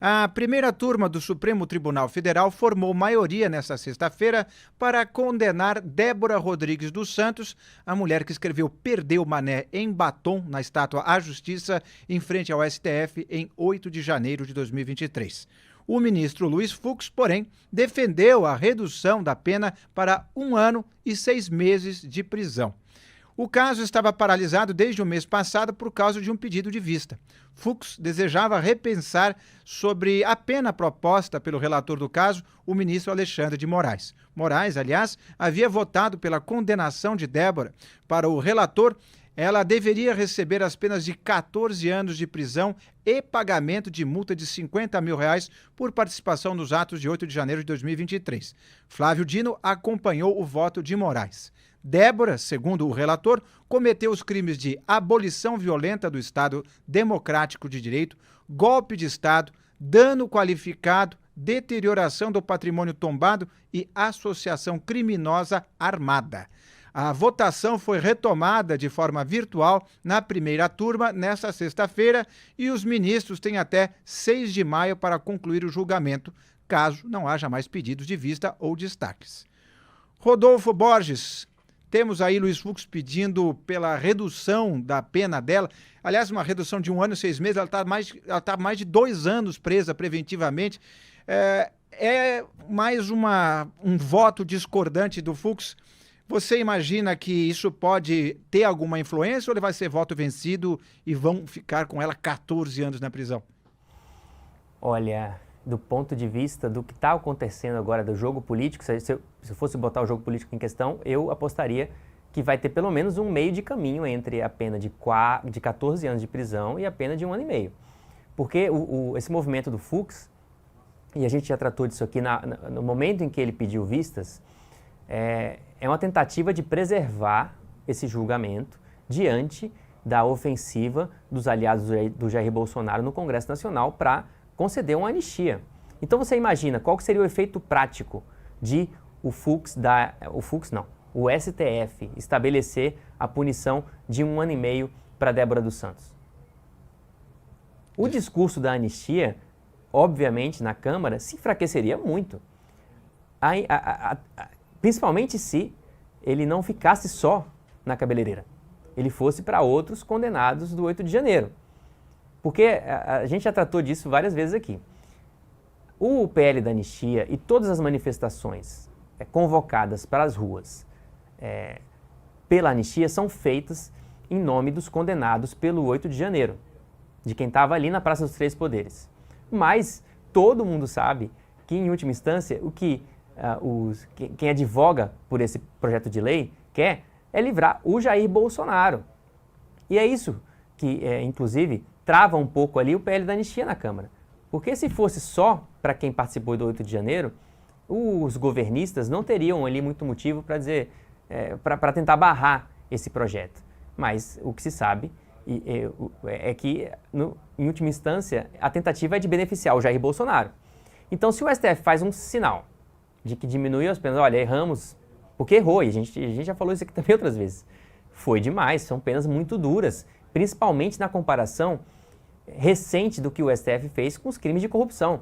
A primeira turma do Supremo Tribunal Federal formou maioria nesta sexta-feira para condenar Débora Rodrigues dos Santos, a mulher que escreveu Perdeu Mané em batom na estátua à Justiça em frente ao STF em 8 de janeiro de 2023. O ministro Luiz Fux, porém, defendeu a redução da pena para 1 ano e 6 meses de prisão. O caso estava paralisado desde o mês passado por causa de um pedido de vista. Fux desejava repensar sobre a pena proposta pelo relator do caso, o ministro Alexandre de Moraes. Moraes, aliás, havia votado pela condenação de Débora. Para o relator, ela deveria receber as penas de 14 anos de prisão e pagamento de multa de R$50 mil por participação nos atos de 8 de janeiro de 2023. Flávio Dino acompanhou o voto de Moraes. Débora, segundo o relator, cometeu os crimes de abolição violenta do Estado Democrático de Direito, golpe de Estado, dano qualificado, deterioração do patrimônio tombado e associação criminosa armada. A votação foi retomada de forma virtual na primeira turma nesta sexta-feira e os ministros têm até 6 de maio para concluir o julgamento, caso não haja mais pedidos de vista ou destaques. Rodolfo Borges, temos aí Luiz Fux pedindo pela redução da pena dela. Aliás, uma redução de 1 ano e 6 meses, ela está mais de 2 anos presa preventivamente. É mais um voto discordante do Fux. Você imagina que isso pode ter alguma influência ou ele vai ser voto vencido e vão ficar com ela 14 anos na prisão? Olha, do ponto de vista do que está acontecendo agora do jogo político, se eu fosse botar o jogo político em questão, eu apostaria que vai ter pelo menos um meio de caminho entre a pena de 14 anos de prisão e a pena de 1 ano e meio. Porque esse movimento do Fux, e a gente já tratou disso aqui no momento em que ele pediu vistas, é uma tentativa de preservar esse julgamento diante da ofensiva dos aliados do Jair Bolsonaro no Congresso Nacional para conceder uma anistia. Então você imagina qual seria o efeito prático de o STF estabelecer a punição de 1 ano e meio para Débora dos Santos. O discurso da anistia, obviamente, na Câmara, se enfraqueceria muito. Principalmente se ele não ficasse só na cabeleireira. Ele fosse para outros condenados do 8 de janeiro. Porque a gente já tratou disso várias vezes aqui. O PL da anistia e todas as manifestações convocadas para as ruas pela anistia são feitas em nome dos condenados pelo 8 de janeiro, de quem estava ali na Praça dos Três Poderes. Mas todo mundo sabe que, em última instância, o que quem advoga por esse projeto de lei quer é livrar o Jair Bolsonaro. E é isso que, inclusive, trava um pouco ali o PL da anistia na Câmara. Porque se fosse só para quem participou do 8 de janeiro, os governistas não teriam ali muito motivo para dizer, para tentar barrar esse projeto. Mas o que se sabe é que, em última instância, a tentativa é de beneficiar o Jair Bolsonaro. Então, se o STF faz um sinal de que diminuiu as penas, olha, erramos, porque errou, e a gente já falou isso aqui também outras vezes, foi demais, são penas muito duras, principalmente na comparação recente do que o STF fez com os crimes de corrupção.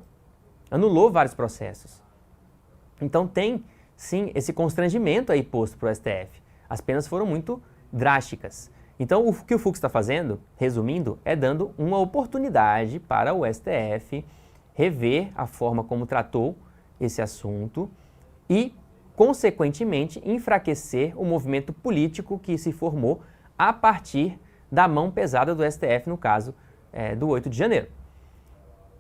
Anulou vários processos. Então tem, sim, esse constrangimento aí posto para o STF. As penas foram muito drásticas. Então o que o Fux está fazendo, resumindo, é dando uma oportunidade para o STF rever a forma como tratou esse assunto e, consequentemente, enfraquecer o movimento político que se formou a partir da mão pesada do STF, no caso do 8 de janeiro.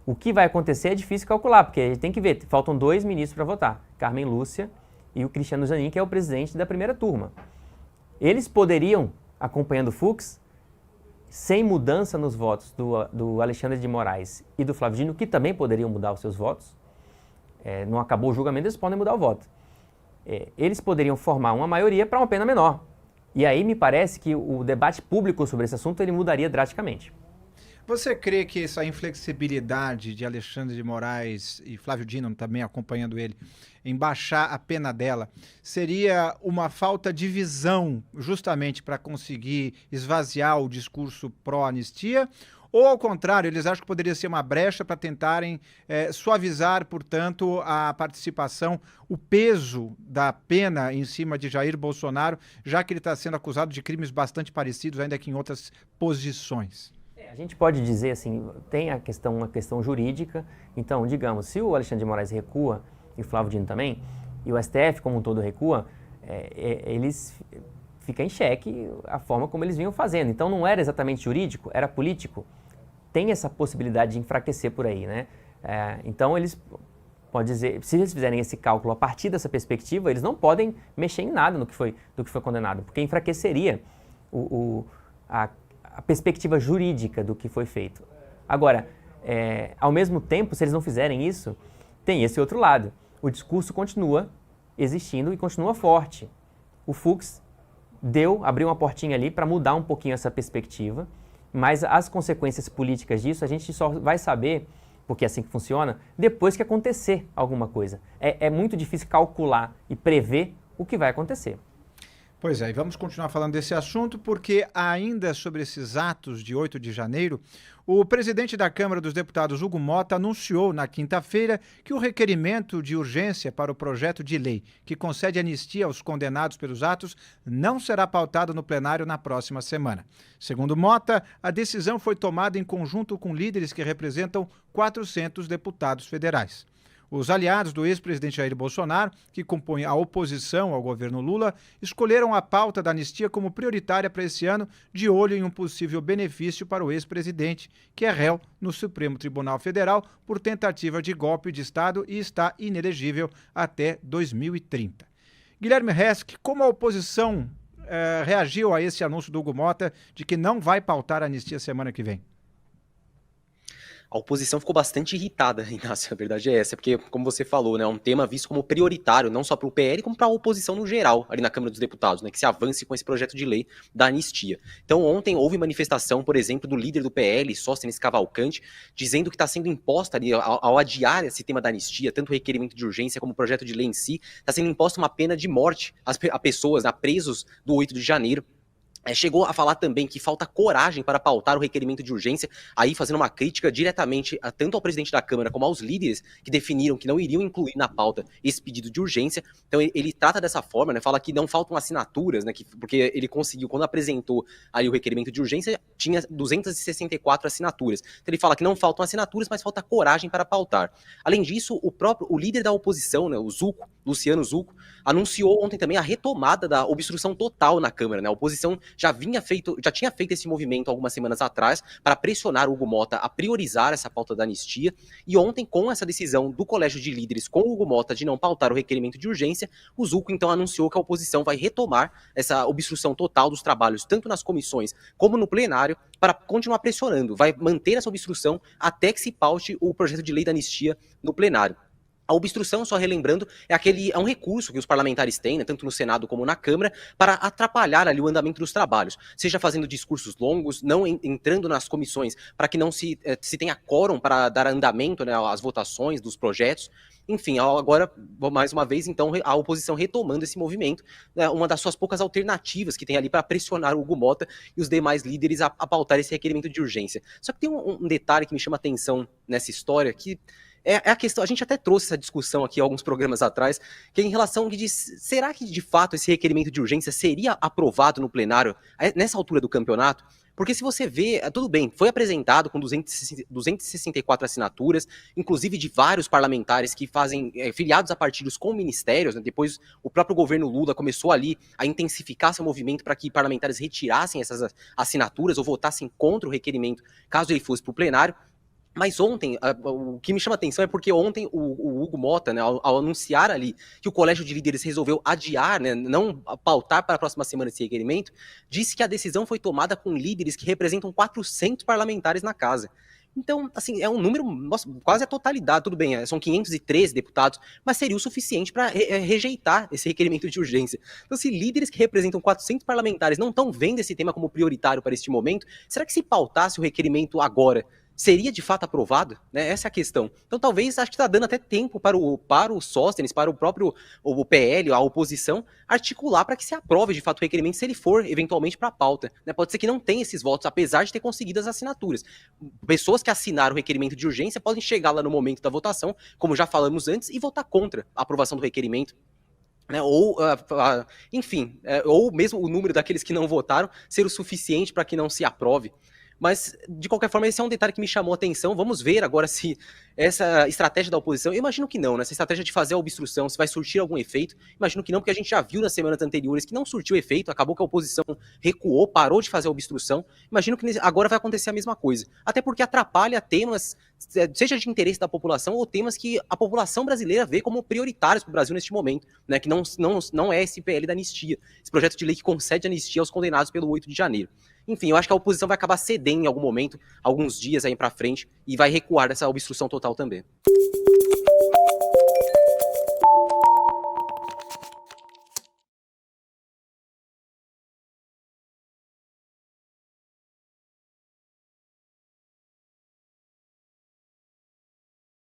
O que vai acontecer é difícil calcular, porque a gente tem que ver, faltam 2 ministros para votar, Carmen Lúcia e o Cristiano Zanin, que é o presidente da primeira turma. Eles poderiam, acompanhando o Fux, sem mudança nos votos do Alexandre de Moraes e do Flávio Dino, que também poderiam mudar os seus votos, não acabou o julgamento, eles podem mudar o voto. Eles poderiam formar uma maioria para uma pena menor. E aí me parece que o debate público sobre esse assunto ele mudaria drasticamente. Você crê que essa inflexibilidade de Alexandre de Moraes e Flávio Dino, também acompanhando ele, em baixar a pena dela, seria uma falta de visão justamente para conseguir esvaziar o discurso pró-anistia? ou ao contrário, eles acham que poderia ser uma brecha para tentarem suavizar, portanto, a participação, o peso da pena em cima de Jair Bolsonaro, já que ele está sendo acusado de crimes bastante parecidos, ainda que em outras posições? A gente pode dizer assim, tem uma questão jurídica, então, digamos, se o Alexandre de Moraes recua, e o Flávio Dino também, e o STF como um todo recua, eles fica em xeque a forma como eles vinham fazendo. Então não era exatamente jurídico, era político. Tem essa possibilidade de enfraquecer por aí, né? Então eles, pode dizer, se eles fizerem esse cálculo a partir dessa perspectiva, eles não podem mexer em nada do que foi condenado, porque enfraqueceria a perspectiva jurídica do que foi feito. Agora, ao mesmo tempo, se eles não fizerem isso, tem esse outro lado. O discurso continua existindo e continua forte. O Fux abriu uma portinha ali para mudar um pouquinho essa perspectiva, mas as consequências políticas disso a gente só vai saber, porque é assim que funciona, depois que acontecer alguma coisa. É muito difícil calcular e prever o que vai acontecer. Pois é, e vamos continuar falando desse assunto, porque ainda sobre esses atos de 8 de janeiro, o presidente da Câmara dos Deputados, Hugo Motta, anunciou na quinta-feira que o requerimento de urgência para o projeto de lei que concede anistia aos condenados pelos atos não será pautado no plenário na próxima semana. Segundo Motta, a decisão foi tomada em conjunto com líderes que representam 400 deputados federais. Os aliados do ex-presidente Jair Bolsonaro, que compõem a oposição ao governo Lula, escolheram a pauta da anistia como prioritária para esse ano, de olho em um possível benefício para o ex-presidente, que é réu no Supremo Tribunal Federal por tentativa de golpe de Estado e está inelegível até 2030. Guilherme Resch, como a oposição reagiu a esse anúncio do Hugo Motta de que não vai pautar a anistia semana que vem? A oposição ficou bastante irritada, Inácio, a verdade é essa, porque, como você falou, né, é um tema visto como prioritário, não só para o PL, como para a oposição no geral, ali na Câmara dos Deputados, né, que se avance com esse projeto de lei da anistia. Então, ontem houve manifestação, por exemplo, do líder do PL, Sóstenes Cavalcante, dizendo que está sendo imposta ali, ao adiar esse tema da anistia, tanto o requerimento de urgência como o projeto de lei em si, está sendo imposta uma pena de morte a pessoas, a presos do 8 de janeiro. Chegou a falar também que falta coragem para pautar o requerimento de urgência, aí fazendo uma crítica diretamente tanto ao presidente da Câmara como aos líderes que definiram que não iriam incluir na pauta esse pedido de urgência. Então ele trata dessa forma, né, fala que não faltam assinaturas, né, porque ele conseguiu, quando apresentou aí o requerimento de urgência, tinha 264 assinaturas. Então ele fala que não faltam assinaturas, mas falta coragem para pautar. Além disso, o líder da oposição, né, o Zucco, Luciano Zucco, anunciou ontem também a retomada da obstrução total na Câmara, né? A oposição já tinha feito esse movimento algumas semanas atrás para pressionar o Hugo Motta a priorizar essa pauta da anistia, e ontem, com essa decisão do Colégio de Líderes com o Hugo Motta de não pautar o requerimento de urgência, o Zucco então anunciou que a oposição vai retomar essa obstrução total dos trabalhos, tanto nas comissões como no plenário, para continuar pressionando, vai manter essa obstrução até que se paute o projeto de lei da anistia no plenário. A obstrução, só relembrando, é um recurso que os parlamentares têm, né, tanto no Senado como na Câmara, para atrapalhar ali o andamento dos trabalhos, seja fazendo discursos longos, não entrando nas comissões, para que não se tenha quórum para dar andamento, né, às votações dos projetos. Enfim, agora, mais uma vez, então, a oposição retomando esse movimento, né, uma das suas poucas alternativas que tem ali para pressionar o Hugo Motta e os demais líderes a pautar esse requerimento de urgência. Só que tem um detalhe que me chama atenção nessa história, que é a questão, a gente até trouxe essa discussão aqui alguns programas atrás, que é em relação que será que de fato esse requerimento de urgência seria aprovado no plenário nessa altura do campeonato? Porque se você vê, tudo bem, foi apresentado com 264 assinaturas, inclusive de vários parlamentares que fazem filiados a partidos com ministérios, né? Depois o próprio governo Lula começou ali a intensificar seu movimento para que parlamentares retirassem essas assinaturas ou votassem contra o requerimento, caso ele fosse para o plenário. Mas ontem, o que me chama a atenção é porque ontem o Hugo Motta, né, ao anunciar ali que o Colégio de Líderes resolveu adiar, né, não pautar para a próxima semana esse requerimento, disse que a decisão foi tomada com líderes que representam 400 parlamentares na casa. Então, assim, é um número, nossa, quase a totalidade, tudo bem, são 513 deputados, mas seria o suficiente para rejeitar esse requerimento de urgência. Então, se líderes que representam 400 parlamentares não estão vendo esse tema como prioritário para este momento, será que se pautasse o requerimento agora, seria de fato aprovado? Né? Essa é a questão. Então talvez, acho que está dando até tempo para o Sóstenes, para o próprio o PL, a oposição, articular para que se aprove de fato o requerimento, se ele for eventualmente para a pauta. Né? Pode ser que não tenha esses votos, apesar de ter conseguido as assinaturas. Pessoas que assinaram o requerimento de urgência podem chegar lá no momento da votação, como já falamos antes, e votar contra a aprovação do requerimento. Né, ou, enfim, ou mesmo o número daqueles que não votaram ser o suficiente para que não se aprove. Mas, de qualquer forma, esse é um detalhe que me chamou a atenção. Vamos ver agora se essa estratégia da oposição, eu imagino que não, né? Essa estratégia de fazer a obstrução, se vai surtir algum efeito. Imagino que não, porque a gente já viu nas semanas anteriores que não surtiu efeito, acabou que a oposição recuou, parou de fazer a obstrução. Imagino que agora vai acontecer a mesma coisa. Até porque atrapalha temas, seja de interesse da população, ou temas que a população brasileira vê como prioritários para o Brasil neste momento, né? Que não é esse PL da anistia, esse projeto de lei que concede anistia aos condenados pelo 8 de janeiro. Enfim, eu acho que a oposição vai acabar cedendo em algum momento, alguns dias aí pra frente, e vai recuar dessa obstrução total também.